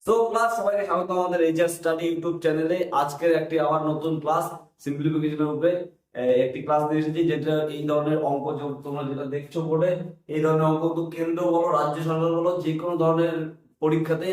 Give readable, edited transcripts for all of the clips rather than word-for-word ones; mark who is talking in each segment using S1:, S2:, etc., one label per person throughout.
S1: তো ক্লাস সবাইকে স্বাগত আমাদের এইচএস স্টাডি ইউটিউব চ্যানেলে। আজকের একটি আবার নতুন ক্লাস সিম্পলিফিকেশনের উপরে একটি ক্লাস নিয়ে এসেছি, যেটা এই ধরনের অঙ্ক তোমরা যেটা দেখছো বোর্ডে, এই ধরনের অঙ্ক তো কেন্দ্র বলো রাজ্য সরকার বলো যে কোনো ধরনের পরীক্ষাতে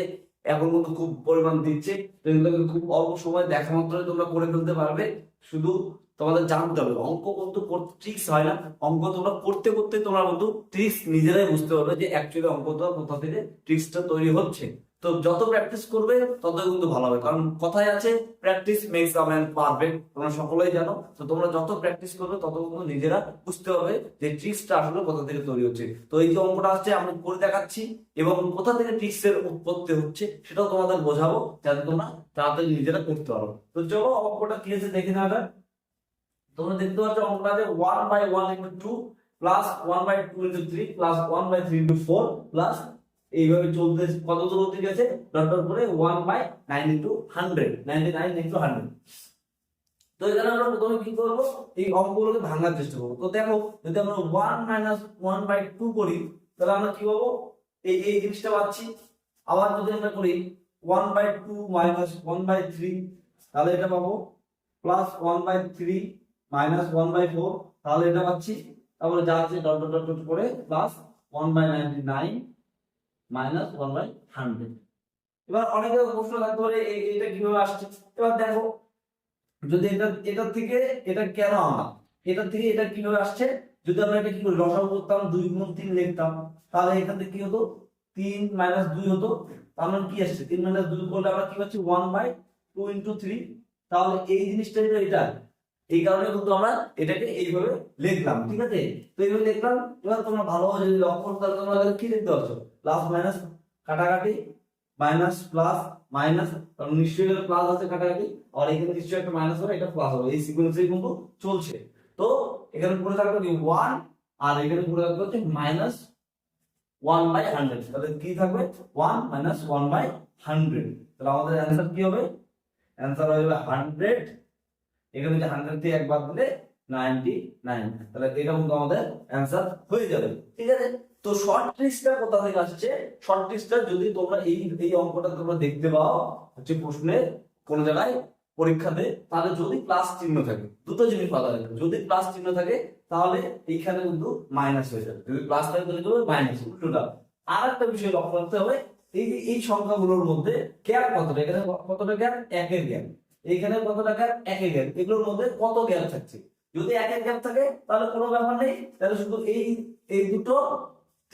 S1: এখন কিন্তু খুব পরিমাণ দিচ্ছে। তো এগুলোকে খুব অল্প সময় দেখা মাত্রই তোমরা করে ফেলতে পারবে। শুধু তোমাদের জানতে হবে অঙ্ক কিন্তু করতে ট্রিক্স হয় না, অঙ্ক তোমরা করতে করতে তোমরা কিন্তু ট্রিক্স নিজেরাই বুঝতে পারবে যে অ্যাকচুয়ালি অঙ্কটা কোথা থেকে ট্রিক্সটা তৈরি হচ্ছে। তো যত প্র্যাকটিস করবে তত কিন্তু ভালো হবে, কারণ কথায় আছে practice makes a man perfect, তোমরা সকলেই জানো। তো তোমরা যত প্র্যাকটিস করবে তত কিন্তু নিজেরা বুঝতে হবে যে ট্রিক্সটা আসলে কোথা থেকে তৈরি হচ্ছে। তো এই যে অঙ্কটা আসছে আমি করে দেখাচ্ছি এবং কোথা থেকে ট্রিক্সের উৎপত্তি হচ্ছে সেটাও তোমাদের বোঝাবো, যাতে তোমরা তাড়াতাড়ি নিজেরা করতে পারো। তো চলো অঙ্কটা কি আছে দেখে নেওয়া যাক। তোমরা দেখতে পাচ্ছ অঙ্কটা আছে 1/1 * 2 প্লাস 1/2 * 3 প্লাস 1/3 * 4 প্লাস এইভাবে চলতে কত দূর অবধি গেছে ডট ডট করে 1/9 * 100 99 * 100। তো এখানে আমরা প্রথমে কি করব, এই অঙ্কগুলোকে ভাঙার চেষ্টা করব। তো দেখো যদি আমরা 1 - 1/2 করি তাহলে আমরা কি পাবো, এই জিনিসটা পাচ্ছি। আবার যদি আমরা করি 1/2 - 1/3 তাহলে এটা পাবো, প্লাস 1/3 - 1/4 তাহলে এটা পাচ্ছি। তারপরে যা আছে ডট ডট ডট করে প্লাস 1/99 - 1/100। এবার অনেকের প্রশ্ন থাকতে পারে এটা কিভাবে আসছে। এবার দেখো যদি এটা থেকে এটা কেন আনা, এটা থেকে এটা কিভাবে আসছে, যদি আমরা এটা কি করি লসাগু করতাম 2 × 3 লিখতাম, তাহলে এখান থেকে কি হতো 3 - 2 হতো। তার মানে কি আসছে 3 - 2 করলে আমরা কি পাচ্ছি 1/2 * 3। তাহলে এই জিনিসটাই তো এটা, এই কারণে কিন্তু আমরা এটাকে এইভাবে লিখলাম, ঠিক আছে। তো এইভাবে লিখলাম। এবার তোমরা ভালোভাবে যদি লক্ষ্য করো তাহলে তোমরা কি লিখতে পারছো, প্লাস মাইনাস কাটাকাটি, মাইনাস প্লাস মাইনাস, কারণ নিশ্চয়ই এটা প্লাস আছে কাটাকাটি, আর এখানে নিশ্চয়ই একটা মাইনাস হবে, এটা প্লাস হবে, এই সিকোয়েন্সেই কিন্তু চলছে। তো এখানে পড়ে থাকবে কি 1 আর এখানে পড়ে থাকবে হচ্ছে -1/100। তাহলে কি থাকবে 1 - 1/100। তাহলে আমাদের অ্যানসার কি হবে, অ্যানসার হবে 100। এখানে যে 100 থেকে 1 বাদ দিলে 99। তাহলে এটা কিন্তু আমাদের অ্যানসার হয়ে যাবে, ঠিক আছে। তো শর্ট ট্রিক্সটা কোথা থেকে আসছে, শর্ট ট্রিক্সটা যদি তোমরা এই অঙ্কটা তোমরা দেখতে পাও হচ্ছে প্রশ্নে কোন জায়গায় পরীক্ষাতে, তাহলে যদি প্লাস চিহ্ন থাকে দুটো জিনিস পাওয়া যাবে। যদি প্লাস চিহ্ন থাকে তাহলে এইখানে কিন্তু মাইনাস হয়ে যাবে, যদি প্লাস থাকে তাহলে কি হবে মাইনাস, উল্টোটা। আর একটা বিষয় লক্ষ্য রাখতে হবে, এই যে এই সংখ্যাগুলোর মধ্যে গ্যাপ কতটা, এখানে কতটা গ্যাপ, একের গ্যাপ, এইখানে কতটা গ্যাপ, একের গ্যাপ, এগুলোর মধ্যে কত গ্যাপ থাকছে। যদি একের গ্যাপ থাকে তাহলে কোনো ব্যাপার নেই, তাহলে শুধু এই দুটো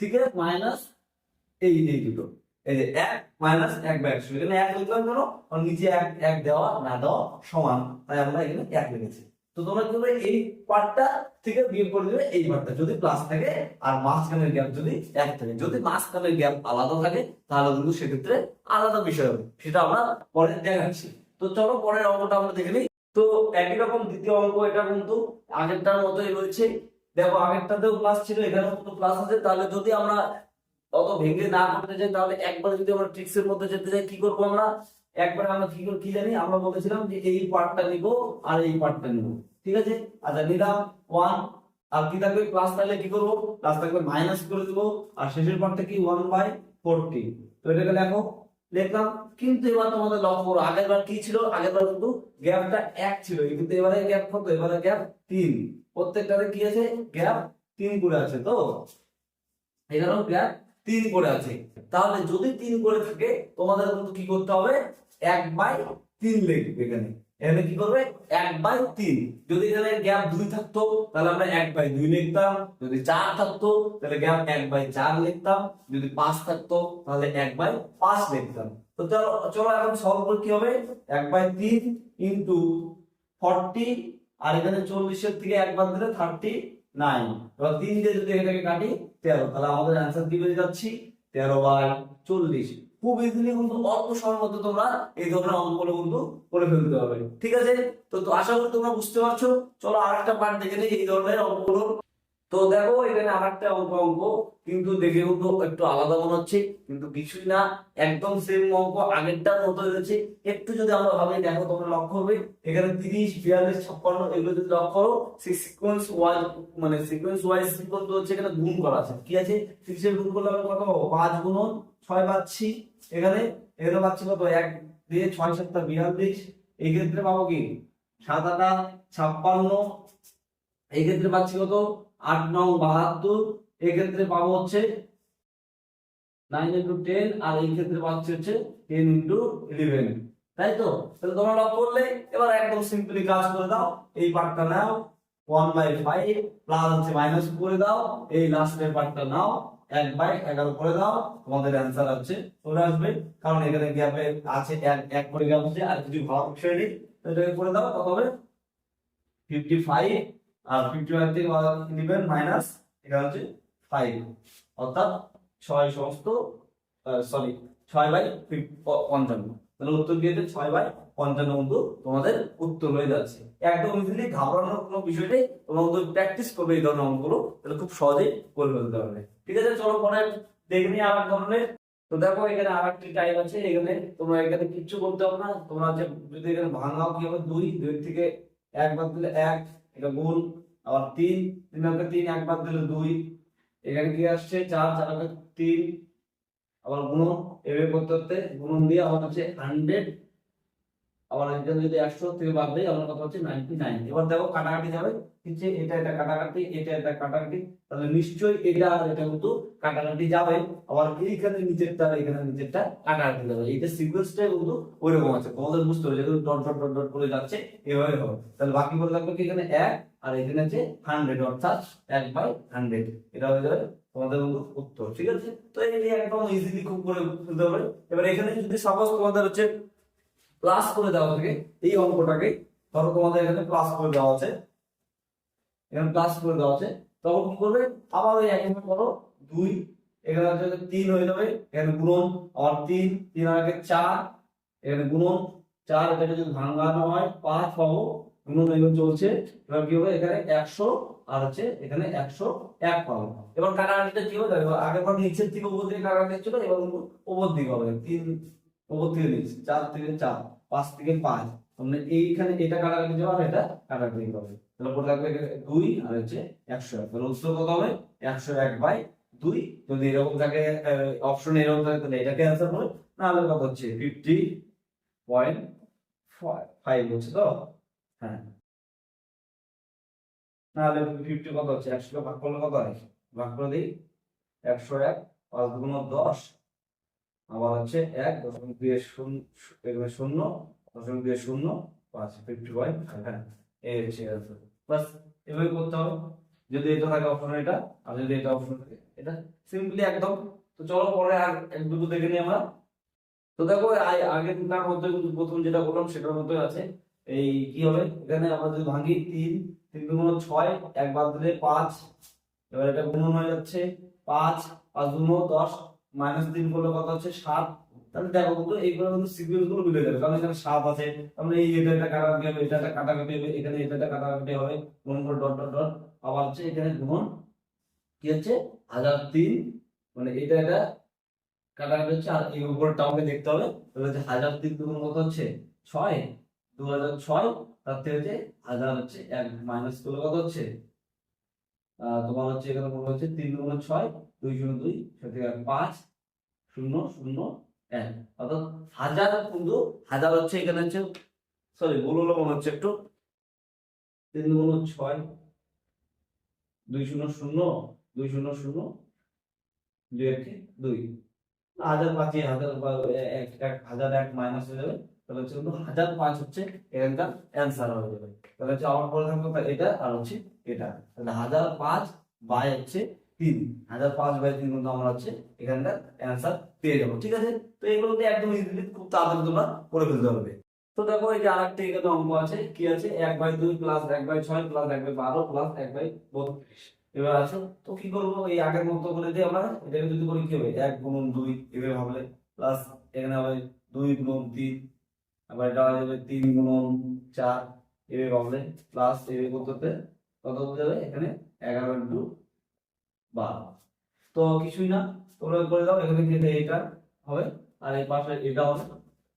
S1: থেকে মাইনাস এই দুটো, এই যে 1 - 1/100, এখানে 1 লিখলাম কেন, কারণ নিচে 1 দেওয়া না দেওয়া সমান, তাই আমরা এখানে 1 লিখেছি। তো তোমরা কি করবে, এই পার্টটা থেকে বিয়োগ করে দেবে এই পার্টটা যদি প্লাস থাকে, আর মাঝখানের গ্যাপ যদি 1 থাকে। যদি মাঝখানের গ্যাপ আলাদা থাকে তাহলে কিন্তু সেক্ষেত্রে আলাদা বিষয় হবে, সেটা আমরা পরে দেখাচ্ছি। তো চলো পরের অঙ্কটা আমরা দেখে নিই। তো একই রকম দ্বিতীয় অঙ্ক, এটা কিন্তু আগেরটার মতোই রয়েছে। দেখো আগেরটাতেও প্লাস ছিল, এখানেও কিন্তু প্লাস আছে। তাহলে যদি আমরা অত ভেঙে না করতে চাই তাহলে একবার যদি আমরা ট্রিক্সের মধ্যে যেতে চাই কি করবো আমরা, একবার আমরা কি জানি, আমরা বলেছিলাম যে এই পার্টটা নিব আর এই পার্টটা নিব, ঠিক আছে। আচ্ছা নিলাম 1, আর কি থাকবে প্লাস, তাহলে কি করবো প্লাস থাকবে মাইনাস করে দেবো, আর শেষের পার্টটা কি 1/40। তো এটাকে দেখো লিখলাম। কিন্তু এবার তোমাদের লক্ষ্য করো আগের বার কি ছিল, আগের বার কিন্তু গ্যাপটা 1 ছিল, কিন্তু এবারে গ্যাপ কত, এবারে গ্যাপ 3। প্রত্যেকটারে কি আছে গ্যাপ 3 করে আছে। তো এখানেও গ্যাপ 3 করে আছে। তাহলে যদি 3 করে থাকে তোমাদের কিন্তু কি করতে হবে 1/3 লিখবে। এখানে এখানে কি করবে 1/3। যদি এখানে গ্যাপ 2 থাকতো তাহলে আমরা 1/2 লিখতাম, যদি 4 থাকতো তাহলে গ্যাপ 1/4 লিখতাম, যদি 5 থাকতো তাহলে 1/5 লিখতাম। তো চলো এখন সলভ করে কি হবে 1/3 ইনটু 40, আর এখানে 40 এর থেকে 1 বাদ দিলে 39। এবার 3 দিয়ে যদি এটাকে কাটি 13, তাহলে আমাদের অ্যানসার কি পেয়ে যাচ্ছি 13/40। খুব ইজিলি কিন্তু অল্প সময়ের মধ্যে তোমরা এই ধরনের অঙ্কগুলো কিন্তু করে ফেলতে পারবে, ঠিক আছে। তো আশা করি তোমরা বুঝতে পারছো। চলো আরেকটা পার্ট দেখে নিই এই ধরনের অঙ্কগুলো। তো দেখো এখানে আরেকটা অঙ্ক কিন্তু দেখে কিন্তু একটু আলাদা মনে হচ্ছে, কিন্তু কিছুই না, একদম সেম অঙ্ক আগেরটার মতো হয়েছে। একটু যদি আমরা ভাবি, দেখো তোমরা লক্ষ্য হবে এখানে 30 42 56 এগুলো যদি লক্ষ্য করো, সেই সিকোয়েন্স ওয়াইজ কিন্তু হচ্ছে এখানে গুণ করা আছে, কি আছে 30 এর গুণ করলে আমরা কত পাবো 5 × 6 পাচ্ছি, এখানে এখানে পাচ্ছি কত 1 দিয়ে 6 7 42, এই ক্ষেত্রে পাবো কি 7 8 56, এই ক্ষেত্রে পাচ্ছি কত 8 9 72, এই ক্ষেত্রে পাবো হচ্ছে 9 into 10, আর এই ক্ষেত্রে পাচ্ছি হচ্ছে 10 into 11, তাই তো? তাহলে তোমরা লক করলে এবার একদম সিম্পলি কাজ করে দাও, এই পার্টটা নাও 1/5 প্লাস হচ্ছে মাইনাস করে দাও, এই লাস্টের পার্টটা নাও 1/11 করে দাও, তোমাদের অ্যানসার আছে চলে আসবে। কারণ এখানে গ্যাপে আছে 1 করে গ্যাপ আছে, আর যদি ভাগ ছেড়ে দিই এটাকে করে দাও কত হবে 55, আর 55 থেকে 11 মাইনাস এখানে হচ্ছে 5, অর্থাৎ 6 সমস্ত সরি 6/55, তাহলে উত্তর দিয়ে 6/55 কিন্তু তোমাদের উত্তর হয়ে যাচ্ছে। একদম ইজিলি, ঘাবড়ানোর কোনো বিষয় নেই, তোমরা কিন্তু প্র্যাকটিস করবে এই ধরনের অঙ্কগুলো, তাহলে খুব সহজেই করে ফেলতে পারবে। ঠিক আছে, চলো পরে দেখে নিই আর এক ধরনের। তো দেখো এখানে আর একটি টাইপ আছে, এখানে তোমরা এখানে কিচ্ছু করতে হবে না, তোমরা যে যদি এখানে ভাঙাও কি হবে 2 থেকে 1 বাদ দিলে 1, এটা গুণ, আবার 3 থেকে 3 1 বাদ দিলে 2, এখানে কি আসছে 4 4 3, আবার গুণন এভাবে করতে করতে গুণন দিয়ে আবার হচ্ছে 100, আবার এখানে যদি 100 থেকে বাদ দেই আমরা কত হচ্ছে 99। এবার দেখো কাটাকাটি যাবে, হচ্ছে এটা এটা কাটাকাটি, এটা এটা কাটাকাটি, তাহলে নিশ্চয়ই এটা আর এটা কিন্তু কাটাকাটি যাবে, আবার এইখানে নিচেরটা এখানে নিচেরটা কাটাকাটি যাবে, এইটা সিকোয়েন্সটা কিন্তু ওইরকম আছে, তোমাদের বুঝতে হবে যেহেতু ডট ডট ডট ডট করে যাচ্ছে এভাবে হবে। তাহলে বাকি পড়ে থাকবে কি এখানে 1, আর এখানে আছে 100, অর্থাৎ 1/100, এটা হয়ে যাবে তোমাদের উত্তর। ঠিক আছে, তো এই একদম ইজিলি খুব করে ফেলতে হবে। এবার এখানে যদি সাপোজ তোমাদের হচ্ছে প্লাস করে দেওয়া থাকে এই অঙ্কটাকে, ধরো তোমাদের এখানে প্লাস করে দেওয়া আছে, এখানে প্লাস করে দেওয়া আছে, তখন কি করবে আবার ওই একই করো 2, এখানে হচ্ছে 3 হয়ে যাবে, এখানে গুণন আবার 3 3 আর আগে 4, এখানে গুণন 4, এটাকে যদি ভাঙানো হয় 5 পাবো, গুণন এগুলো চলছে। এবার কি হবে এখানে 100, আর হচ্ছে এখানে 101 পাবো। এবার কাটাকাটিটা কি হবে দেখো, আগের বার নিচের থেকে উপর দিকে কাটাকাটি ছিল, এবার উপর দিকে হবে 3 উপর থেকে নিচে, 4 থেকে 4, 5 থেকে 5, মানে এইখানে এটা কাটাকাটি যাবে আর এটা কাটাকাটি হবে, তাহলে পড়ে থাকবে 2 আর হচ্ছে 101, তাহলে উত্তর কত হবে 101/2। যদি এরকম থাকে অপশন এরকম থাকে তাহলে এটাকে অ্যানসার হবে, না হলে কত হচ্ছে 50.5 হচ্ছে তো, হ্যাঁ, না হলে 50 কত হচ্ছে 100 কে ভাগ করলে কত হয়, ভাগ করে দিই 101, 5 গুণ 10, আবার হচ্ছে 1 দশমিক 2 0 এখানে 0 দশমিক 2 0 5 50/5, হ্যাঁ এই হচ্ছে অ্যানসার। বাস এভাবে করতে হবে যদি এটা থাকে অপশন, এটা আর যদি এটা অপশন থাকে এটা, সিম্পলি একদম। তো চলো পরে আর এক দুটো দেখে নিই আমরা। তো দেখো আগের দুটার মধ্যে কিন্তু প্রথম যেটা বললাম সেটার মধ্যে আছে, এই কি হবে এখানে আমরা যদি ভাঙি 3 3 গুণ 6, 1 বাদ দিলে 5, এবার এটা গুণন হয়ে যাচ্ছে 5 5 গুণ 10, মাইনাস 3 করলে কত হচ্ছে 7। তাহলে দেখো কিন্তু এইগুলো কিন্তু সিকোয়েন্স গুলো মিলে যাবে, কারণ এখানে 7 আছে, তাহলে এই এটা এটা কাটাকাটি হবে, এটা এটা কাটাকাটি হবে, এখানে এটা এটা কাটাকাটি হবে, গুণ করে ডট ডট ডট, আবার হচ্ছে এখানে গুণন কি হচ্ছে 1003, মানে এটা এটা কাটাকাটি হচ্ছে, আর এই উপরটা আমাকে দেখতে হবে, তাহলে হচ্ছে 1003 গুণ কত হচ্ছে 6, 2006, তার থেকে হচ্ছে 1000 হচ্ছে 1 মাইনাস করলে কত হচ্ছে তোমার হচ্ছে এখানে মনে হচ্ছে 3 গুণ 6 202, সেটা 5 0 0 1, অর্থাৎ 1000 কিন্তু 1000 হচ্ছে এখানে হচ্ছে, সরি ভুল হলো মনে হচ্ছে একটু, 3 গুণ 6 200 200 2 1 2, 1000 5 1001 মাইনাস হয়ে যাবে, তাহলে হচ্ছে কিন্তু 1005 হচ্ছে এখানকার অ্যান্সার হয়ে যাবে। তাহলে হচ্ছে আমার পরে থাকবে এটা আর হচ্ছে এটা, তাহলে 1005 বাই হচ্ছে 3, 1005/3 কিন্তু আমরা হচ্ছে এখানকার অ্যান্সার পেয়ে যাবো। ঠিক আছে, তো এগুলোতে একদম ইজিলি খুব তাড়াতাড়ি তোমরা করে ফেলতে পারবে। তো দেখো এই যে আরেকটা এখানে অঙ্ক আছে, কি আছে 1/2 প্লাস 1/6 প্লাস 1/12 প্লাস 1/32, এবার আছে। তো কি করবো এই আগের মতো করে দিই আমরা, এটাকে যদি করি কি হবে 1 গুণ 2 এভাবে ভাবলে, প্লাস এখানে হবে 2 গুণ 3, আবার এটা হয়ে যাবে 3 গুণ 4 এভাবে ভাবলে, প্লাস এভাবে করতে কত হয়ে যাবে এখানে 11/12। তো কিছুই না, তোমরা করে দাও, এখানে কি এটা হবে আর এই পাশে এটা হবে,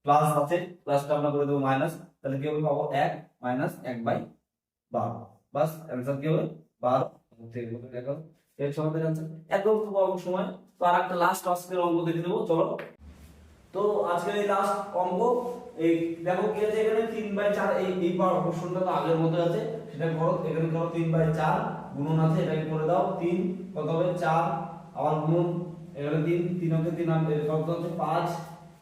S1: প্লাস আছে প্লাসটা আমরা করে দেবো মাইনাস, তাহলে কি হবে পাবো 1 মাইনাস 1/12, বাস অ্যান্সার কি হবে 12। দেখো এর সমাধান অ্যান্সার একদম খুব অল্প সময়। তো আর একটা লাস্ট আজকের অঙ্ক দেখে দেবো চলো। তো তো আজকের এই লাস্ট অঙ্ক, এই দেখো কি আছে এখানে 3/4, এই প্রশ্নটা তো আগের মতো আছে, সেটা করো। এখানে করো 3/4 গুণন আছে, এটাকে করে দাও 3, কত হবে 4, আবার গুণন, এখানে 3, 3 অঙ্কে 3 কত হচ্ছে 5,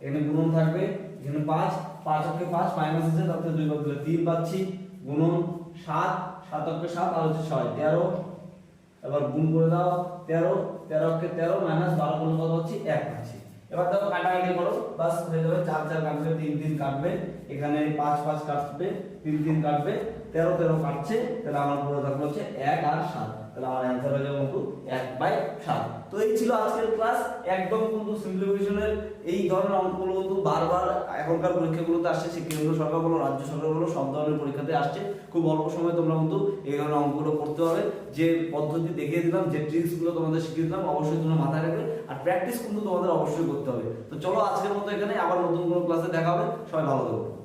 S1: এখানে গুণন থাকবে, এখানে 5, 5 অঙ্কে 5 মাইনাস আছে, তাতে 2 বাদ দিলে 3 পাচ্ছি, গুণন 7, 7 অঙ্কে 7 আর হচ্ছে 6, 13, এবার গুণ করে দাও 13, 13 অঙ্কে 13 মাইনাস 12 গুণ কত হচ্ছে 1 পাচ্ছি। এবার দেখো কাটাকাটি করো, বাস হয়ে যাবে, 4 4 কাটবে, 3 3 কাটবে, এখানে 5 5 কাটবে, 3 3 কাটবে, 13 13 কাটছে, তাহলে আমার পুরো থাকবে হচ্ছে 1 আর 7, তাহলে আমার অ্যানসার হয়ে যাবে কিন্তু 1/7। তো এই ছিল আজকের ক্লাস, একদম কিন্তু সিম্পলিফিকেশনের এই ধরনের অঙ্কগুলো কিন্তু বারবার এখনকার পরীক্ষাগুলোতে আসছে, সে কেন্দ্র সরকার বলো রাজ্য সরকার বলো সব ধরনের পরীক্ষাতে আসছে। খুব অল্প সময়ে তোমরা কিন্তু এই ধরনের অঙ্কগুলো করতে হবে। যে পদ্ধতি দেখিয়ে দিলাম, যে ট্রিক্সগুলো তোমাদের শিখিয়ে দিলাম, অবশ্যই তোমরা মাথায় রাখবে, আর প্র্যাকটিস কিন্তু তোমাদের অবশ্যই করতে হবে। তো চলো আজকের মতো এখানে, আবার নতুন কোনো ক্লাসে দেখা হবে, সবাই ভালো থাকো।